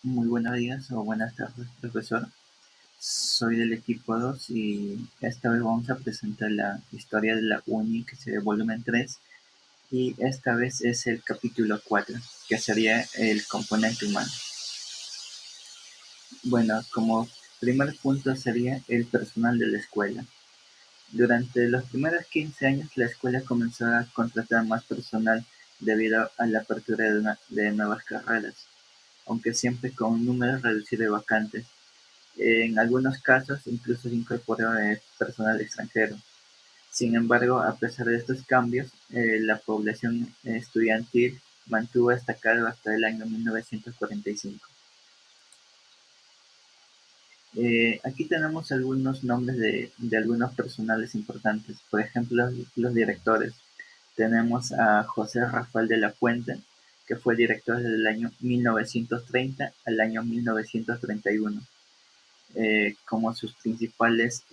Muy buenos días o buenas tardes, profesor. Soy del equipo 2 y esta vez vamos a presentar la historia de la UNI, que sería el volumen 3, y esta vez es el capítulo 4, que sería el componente humano. Bueno, como primer punto sería el personal de la escuela. Durante los primeros 15 años, la escuela comenzó a contratar más personal debido a la apertura de nuevas carreras, aunque siempre con un número reducido de vacantes. En algunos casos incluso se incorporó personal extranjero. Sin embargo, a pesar de estos cambios, la población estudiantil mantuvo destacado hasta el año 1945. Aquí tenemos algunos nombres de algunos personales importantes. Por ejemplo, los directores. Tenemos a José Rafael de la Fuente, que fue director desde el año 1930 al año 1931. Como sus principales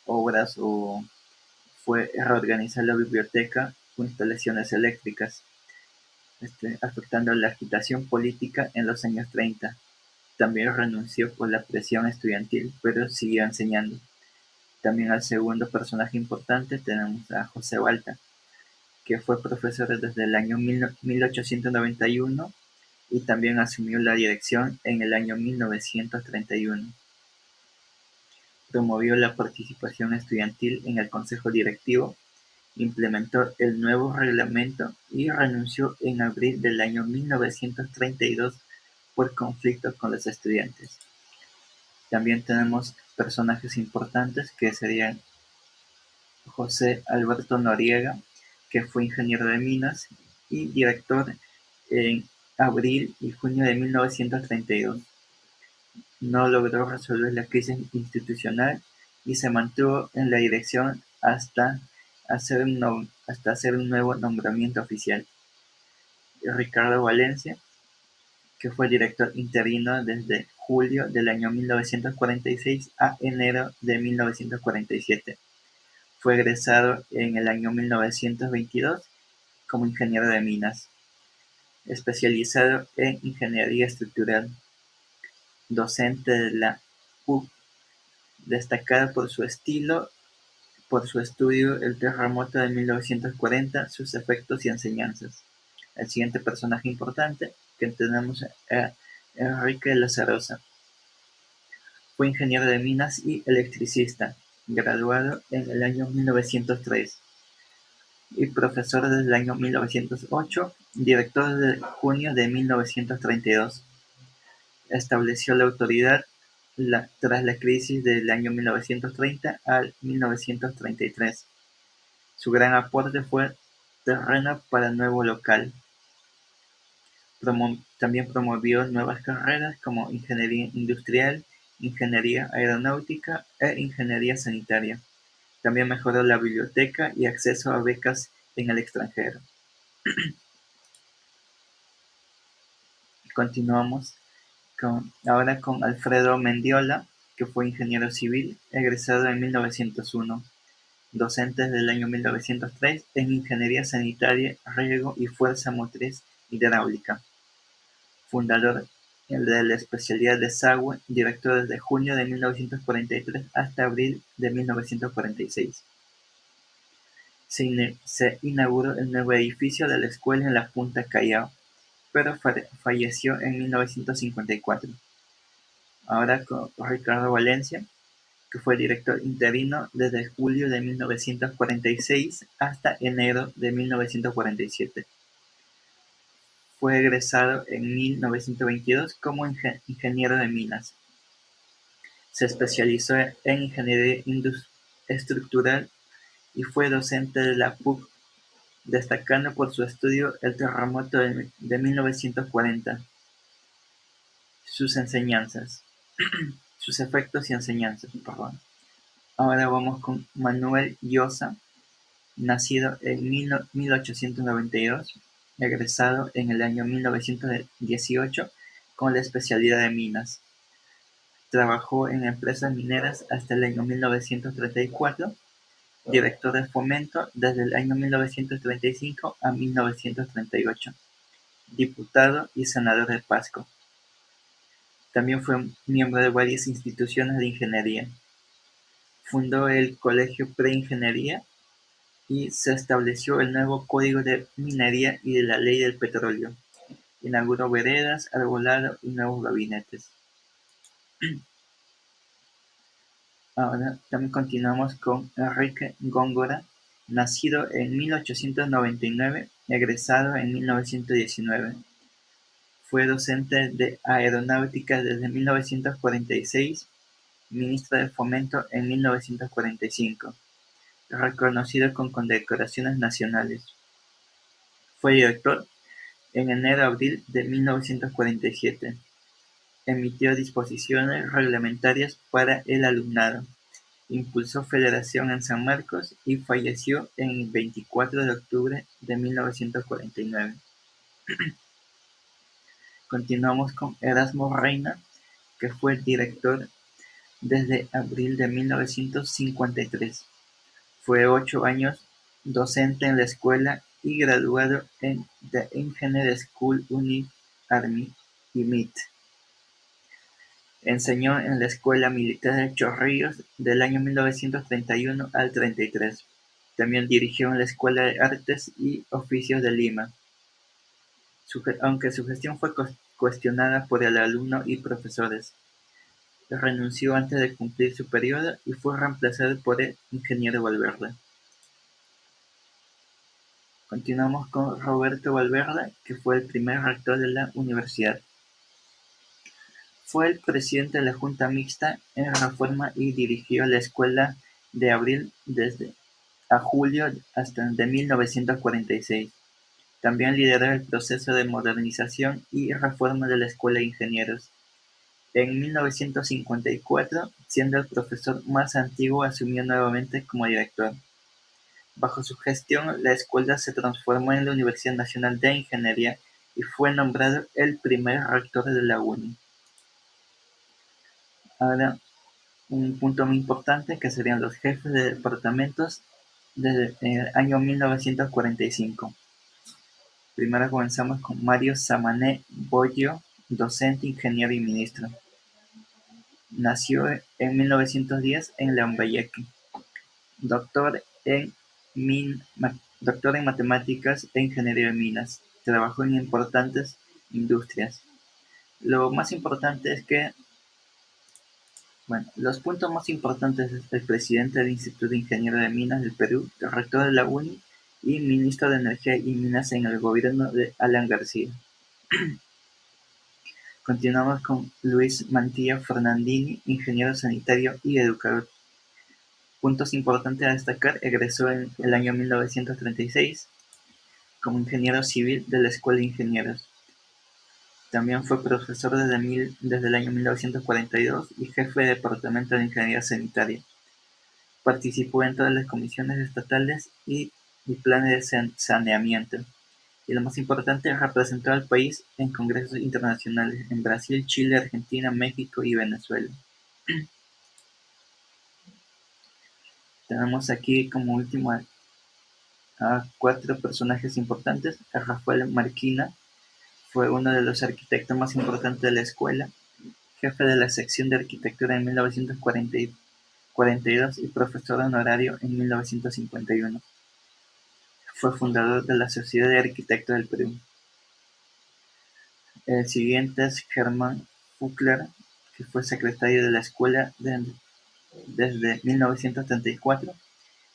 obras fue reorganizar la biblioteca con instalaciones eléctricas, afectando la agitación política en los años 30. También renunció por la presión estudiantil, pero siguió enseñando. También al segundo personaje importante tenemos a José Balta, que fue profesor desde el año 1891 y también asumió la dirección en el año 1931. Promovió la participación estudiantil en el consejo directivo, implementó el nuevo reglamento y renunció en abril del año 1932 por conflictos con los estudiantes. También tenemos personajes importantes que serían José Alberto Noriega, que fue ingeniero de minas y director en abril y junio de 1932. No logró resolver la crisis institucional y se mantuvo en la dirección hasta hacer un nuevo nombramiento oficial. Ricardo Valencia, que fue director interino desde julio del año 1946 a enero de 1947. Fue egresado en el año 1922 como ingeniero de minas, especializado en ingeniería estructural, docente de la UC, destacada por su estudio el terremoto de 1940, sus efectos y enseñanzas. El siguiente personaje importante que tenemos es Enrique Lazarosa. Fue ingeniero de minas y electricista, graduado en el año 1903 y profesor desde el año 1908, director desde junio de 1932. Estableció la autoridad tras la crisis del año 1930 al 1933. Su gran aporte fue terreno para el nuevo local. También promovió nuevas carreras como ingeniería industrial, ingeniería aeronáutica e ingeniería sanitaria. También mejoró la biblioteca y acceso a becas en el extranjero. Continuamos ahora con Alfredo Mendiola, que fue ingeniero civil, egresado en 1901, docente desde el año 1903 en ingeniería sanitaria, riego y fuerza motriz hidráulica. Fundador de la especialidad de desagüe, director desde junio de 1943 hasta abril de 1946. Se inauguró el nuevo edificio de la escuela en la Punta Callao, pero falleció en 1954. Ahora con Ricardo Valencia, que fue director interino desde julio de 1946 hasta enero de 1947. Fue egresado en 1922 como ingeniero de minas. Se especializó en ingeniería estructural y fue docente de la PUC, destacando por su estudio el terremoto de 1940. Sus enseñanzas, sus efectos y enseñanzas, perdón. Ahora vamos con Manuel Llosa, nacido en 1892, egresado en el año 1918 con la especialidad de minas. Trabajó en empresas mineras hasta el año 1934, director de Fomento desde el año 1935 a 1938, diputado y senador de Pasco. También fue miembro de varias instituciones de ingeniería. Fundó el Colegio Pre-Ingeniería y se estableció el nuevo Código de Minería y de la Ley del Petróleo. Inauguró veredas, arbolado y nuevos gabinetes. Ahora también continuamos con Enrique Góngora, nacido en 1899, egresado en 1919. Fue docente de aeronáutica desde 1946, ministro de Fomento en 1945, reconocido con condecoraciones nacionales. Fue director en enero-abril de 1947. Emitió disposiciones reglamentarias para el alumnado. Impulsó Federación en San Marcos y falleció el 24 de octubre de 1949. Continuamos con Erasmo Reina, que fue director desde abril de 1953. Fue 8 años docente en la escuela y graduado en The Engineer School Unit Army y MIT. Enseñó en la Escuela Militar de Chorrillos del año 1931 al 33. También dirigió en la Escuela de Artes y Oficios de Lima, aunque su gestión fue cuestionada por el alumno y profesores. Renunció antes de cumplir su periodo y fue reemplazado por el ingeniero Valverde. Continuamos con Roberto Valverde, que fue el primer rector de la universidad. Fue el presidente de la Junta Mixta en Reforma y dirigió la Escuela de abril desde a julio hasta de 1946. También lideró el proceso de modernización y reforma de la Escuela de Ingenieros. En 1954, siendo el profesor más antiguo, asumió nuevamente como director. Bajo su gestión, la escuela se transformó en la Universidad Nacional de Ingeniería y fue nombrado el primer rector de la UNI. Ahora, un punto muy importante que serían los jefes de departamentos desde el año 1945. Primero comenzamos con Mario Samané Bollo, docente, ingeniero y ministro. Nació en 1910 en Lambayeque. Doctor en, doctor en matemáticas e ingeniería de minas. Trabajó en importantes industrias. Lo más importante es que, bueno, los puntos más importantes es el presidente del Instituto de Ingeniería de Minas del Perú, el rector de la UNI y ministro de Energía y Minas en el gobierno de Alan García. Continuamos con Luis Mantilla Fernandini, ingeniero sanitario y educador. Puntos importantes a destacar: egresó en el año 1936 como ingeniero civil de la Escuela de Ingenieros. También fue profesor desde el año 1942 y jefe de departamento de Ingeniería Sanitaria. Participó en todas las comisiones estatales y planes de saneamiento. Y lo más importante, representó al país en congresos internacionales en Brasil, Chile, Argentina, México y Venezuela. Tenemos aquí como último a 4 personajes importantes. A Rafael Marquina, fue uno de los arquitectos más importantes de la escuela, jefe de la sección de arquitectura en 1942 y profesor honorario en 1951. Fue fundador de la Sociedad de Arquitectos del Perú. El siguiente es Germán Fuchler, que fue secretario de la escuela desde 1934,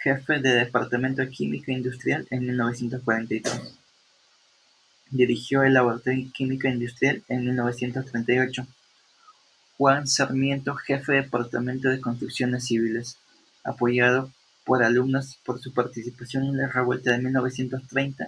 jefe de Departamento de Química Industrial en 1943. Dirigió el Laboratorio de Química Industrial en 1938. Juan Sarmiento, jefe de Departamento de Construcciones Civiles, apoyado por alumnos por su participación en la revuelta de 1930,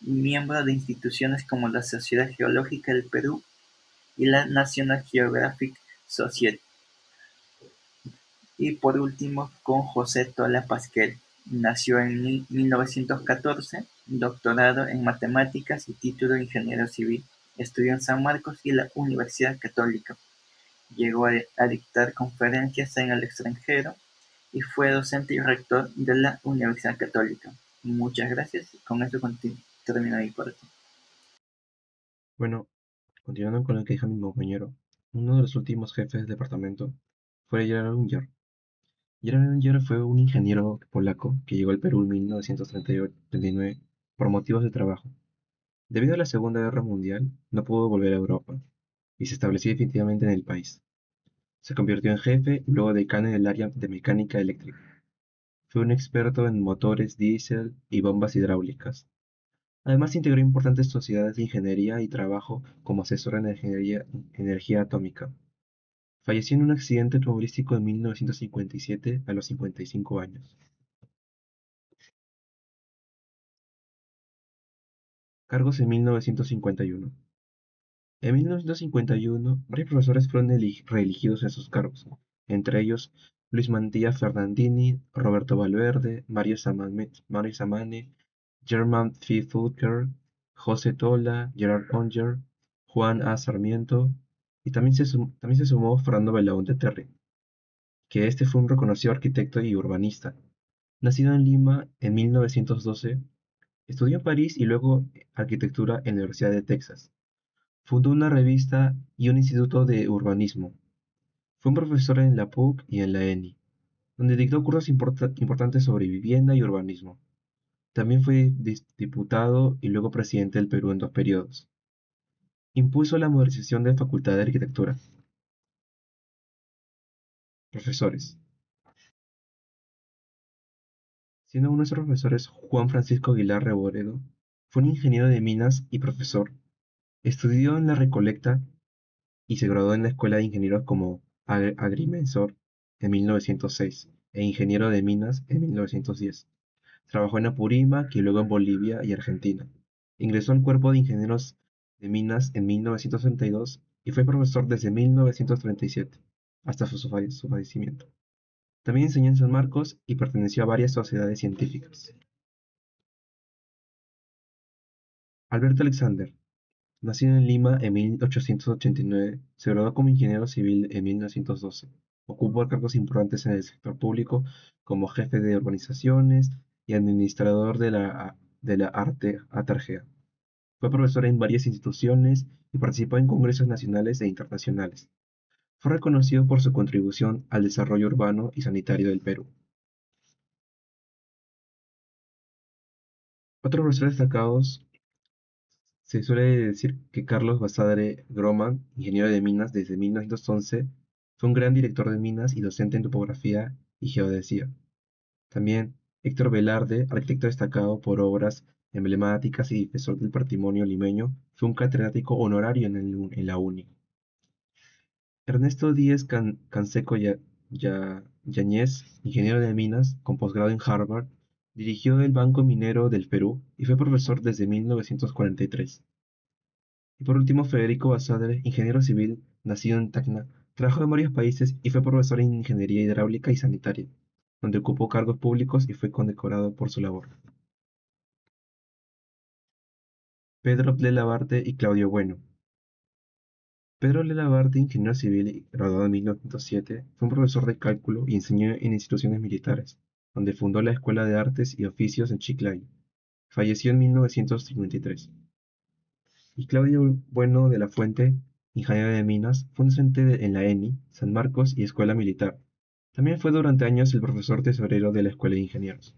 miembro de instituciones como la Sociedad Geológica del Perú y la National Geographic Society. Y por último, con José Tola Pasquel. Nació en 1914, doctorado en matemáticas y título de ingeniero civil. Estudió en San Marcos y la Universidad Católica. Llegó a dictar conferencias en el extranjero y fue docente y rector de la Universidad Católica. Muchas gracias. Con esto termino mi parte. Bueno, continuando con lo que dijo mi compañero, Uno de los últimos jefes de departamento fue Gerard Unger. Gerard Unger fue un ingeniero polaco que llegó al Perú en 1939 por motivos de trabajo. Debido a la Segunda Guerra Mundial, no pudo volver a Europa y se estableció definitivamente en el país. Se convirtió en jefe y luego decano en el área de mecánica eléctrica. Fue un experto en motores diésel y bombas hidráulicas. Además, integró importantes sociedades de ingeniería y trabajo como asesor en energía atómica. Falleció en un accidente automovilístico en 1957 a los 55 años. Cargos en 1951. En 1951, varios profesores fueron reelegidos en sus cargos, entre ellos Luis Mantilla Fernandini, Roberto Valverde, Mario Samane, Germán F. Fulker, José Tola, Gerard Unger, Juan A. Sarmiento, y también se sumó Fernando Belaúnde Terry, que este fue un reconocido arquitecto y urbanista. Nacido en Lima en 1912, estudió en París y luego arquitectura en la Universidad de Texas. Fundó una revista y un instituto de urbanismo. Fue un profesor en la PUC y en la ENI, donde dictó cursos importantes sobre vivienda y urbanismo. También fue diputado y luego presidente del Perú en 2 periodos. Impuso la modernización de la Facultad de Arquitectura. Profesores. Siendo uno de sus profesores Juan Francisco Aguilar Reboredo, fue un ingeniero de minas y profesor. Estudió en La Recoleta y se graduó en la Escuela de Ingenieros como agrimensor en 1906 e ingeniero de minas en 1910. Trabajó en Apurímac y luego en Bolivia y Argentina. Ingresó al Cuerpo de Ingenieros de Minas en 1932 y fue profesor desde 1937 hasta su fallecimiento. También enseñó en San Marcos y perteneció a varias sociedades científicas. Alberto Alexander, nacido en Lima en 1889, se graduó como ingeniero civil en 1912. Ocupó cargos importantes en el sector público como jefe de urbanizaciones y administrador de la Arte Atarjea. Fue profesor en varias instituciones y participó en congresos nacionales e internacionales. Fue reconocido por su contribución al desarrollo urbano y sanitario del Perú. Otros profesores destacados: se suele decir que Carlos Basadre Groman, ingeniero de minas desde 1911, fue un gran director de minas y docente en topografía y geodesía. También Héctor Velarde, arquitecto destacado por obras emblemáticas y defensor del patrimonio limeño, fue un catedrático honorario en la UNI. Ernesto Díez Canseco Yáñez, ingeniero de minas con posgrado en Harvard, dirigió el Banco Minero del Perú y fue profesor desde 1943. Y por último, Federico Basadre, ingeniero civil, nacido en Tacna, trabajó en varios países y fue profesor en ingeniería hidráulica y sanitaria, donde ocupó cargos públicos y fue condecorado por su labor. Pedro Ple y Claudio Bueno. Pedro Ple, ingeniero civil y graduado en 1907, fue un profesor de cálculo y enseñó en instituciones militares, donde fundó la Escuela de Artes y Oficios en Chiclayo. Falleció en 1953. Y Claudio Bueno de la Fuente, ingeniero de minas, fue docente en la ENI, San Marcos y Escuela Militar. También fue durante años el profesor tesorero de la Escuela de Ingenieros.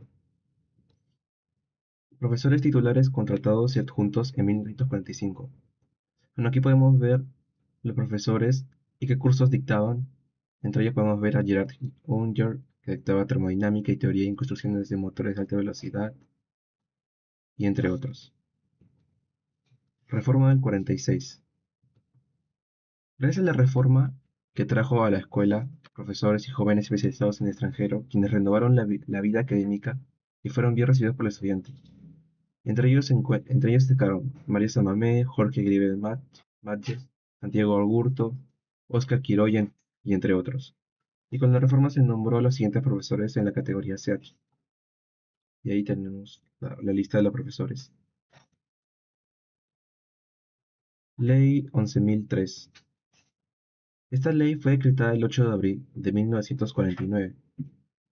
Profesores titulares contratados y adjuntos en 1945. Bueno, aquí podemos ver los profesores y qué cursos dictaban. Entre ellos podemos ver a Gerard Unger, que dictaba termodinámica y teoría en construcciones de motores de alta velocidad, y entre otros. Reforma del 46. Gracias a la reforma que trajo a la escuela profesores y jóvenes especializados en el extranjero, quienes renovaron la vida académica y fueron bien recibidos por los estudiantes. Entre ellos destacaron María Samamé, Jorge Grivel Matges, Santiago Agurto, Óscar Quiroyan y entre otros. Y con la reforma se nombró a los siguientes profesores en la categoría SEAT. Y ahí tenemos la lista de los profesores. Ley 11.003. Esta ley fue decretada el 8 de abril de 1949,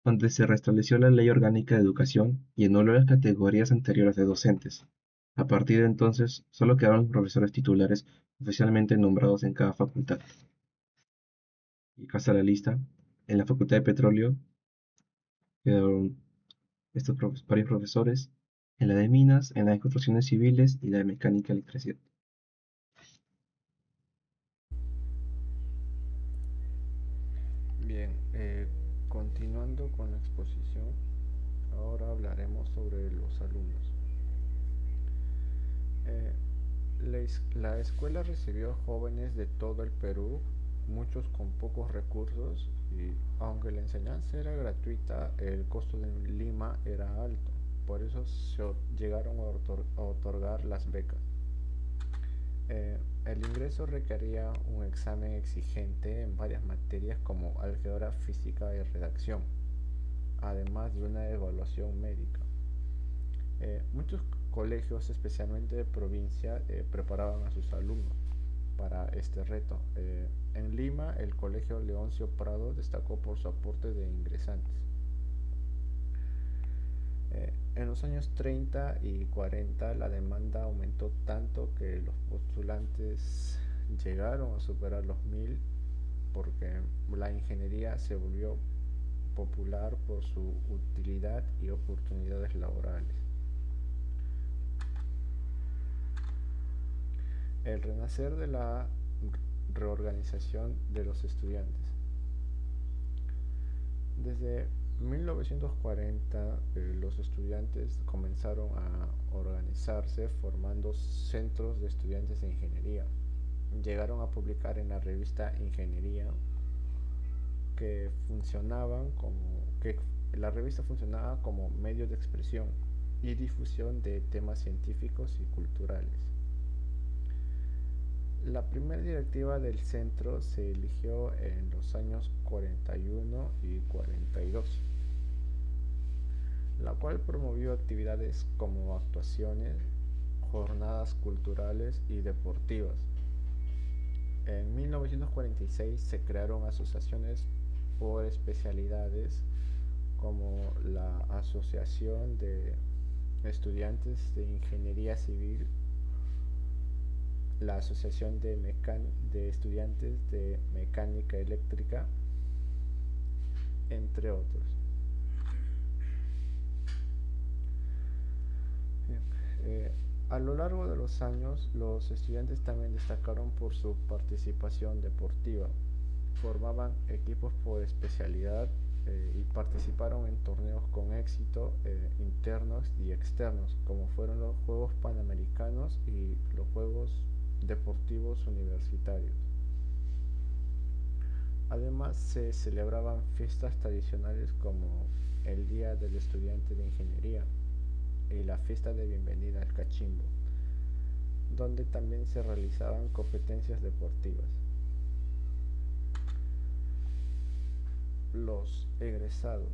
donde se restableció la Ley Orgánica de Educación y anuló las categorías anteriores de docentes. A partir de entonces, solo quedaron los profesores titulares oficialmente nombrados en cada facultad. Y acá está la lista. En la Facultad de Petróleo quedaron varios profesores. En la de Minas, en la de Construcciones Civiles y la de Mecánica y Electricidad. Bien, continuando con la exposición, ahora hablaremos sobre los alumnos. Eh, la escuela recibió jóvenes de todo el Perú, muchos con pocos recursos, y aunque la enseñanza era gratuita, el costo de Lima era alto. Por eso llegaron a otorgar las becas. El ingreso requería un examen exigente en varias materias como álgebra, física y redacción, además de una evaluación médica. Muchos colegios, especialmente de provincia, preparaban a sus alumnos para este reto. En Lima, el Colegio Leoncio Prado destacó por su aporte de ingresantes. En los años 30 y 40 la demanda aumentó tanto que los postulantes llegaron a superar los 1000 porque la ingeniería se volvió popular por su utilidad y oportunidades laborales. El renacer de la reorganización de los estudiantes. Desde 1940 los estudiantes comenzaron a organizarse formando centros de estudiantes de ingeniería. Llegaron a publicar en la revista Ingeniería que la revista funcionaba como medio de expresión y difusión de temas científicos y culturales. La primera directiva del centro se eligió en los años 41 y 42, la cual promovió actividades como actuaciones, jornadas culturales y deportivas. En 1946 se crearon asociaciones por especialidades como la Asociación de Estudiantes de Ingeniería Civil, la Asociación de Estudiantes de Mecánica Eléctrica, entre otros. Bien, a lo largo de los años, los estudiantes también destacaron por su participación deportiva. Formaban equipos por especialidad y participaron en torneos con éxito internos y externos, como fueron los Juegos Panamericanos y los Juegos Deportivos Universitarios. Además, se celebraban fiestas tradicionales como el Día del Estudiante de Ingeniería y la fiesta de bienvenida al Cachimbo, donde también se realizaban competencias deportivas. Los egresados.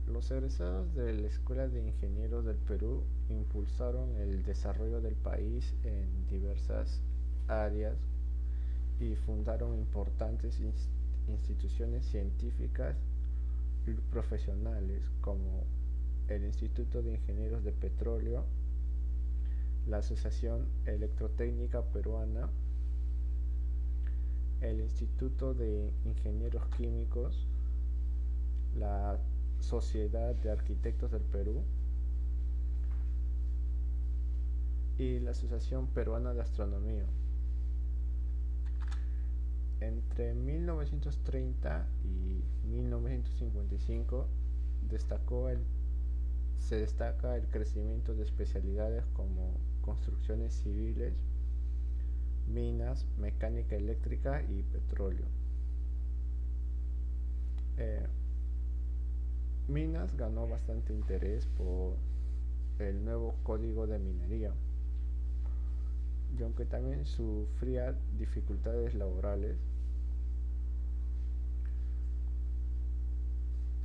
Los egresados de la Escuela de Ingenieros del Perú impulsaron el desarrollo del país en diversas áreas y fundaron importantes instituciones científicas y profesionales como el Instituto de Ingenieros de Petróleo, la Asociación Electrotécnica Peruana, el Instituto de Ingenieros Químicos, la Sociedad de Arquitectos del Perú y la Asociación Peruana de Astronomía. Entre 1930 y 1955 se destaca el crecimiento de especialidades como construcciones civiles, minas, mecánica eléctrica y petróleo. Minas ganó bastante interés por el nuevo código de minería, y aunque también sufría dificultades laborales,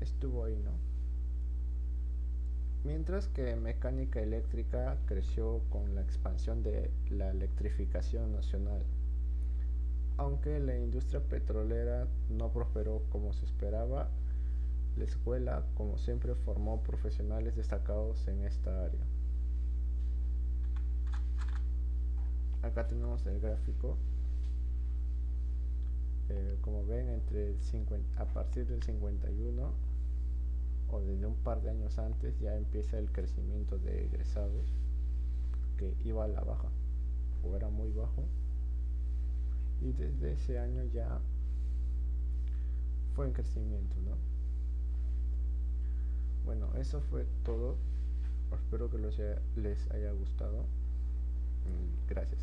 estuvo ahí, ¿no? Mientras que mecánica eléctrica creció con la expansión de la electrificación nacional. Aunque la industria petrolera no prosperó como se esperaba, la escuela, como siempre, formó profesionales destacados en esta área. Acá tenemos el gráfico. Como ven, a partir del 51 o desde un par de años antes ya empieza el crecimiento de egresados, que iba a la baja o era muy bajo, y desde ese año ya fue en crecimiento, ¿no? Bueno, eso fue todo. Espero que les haya gustado. Gracias.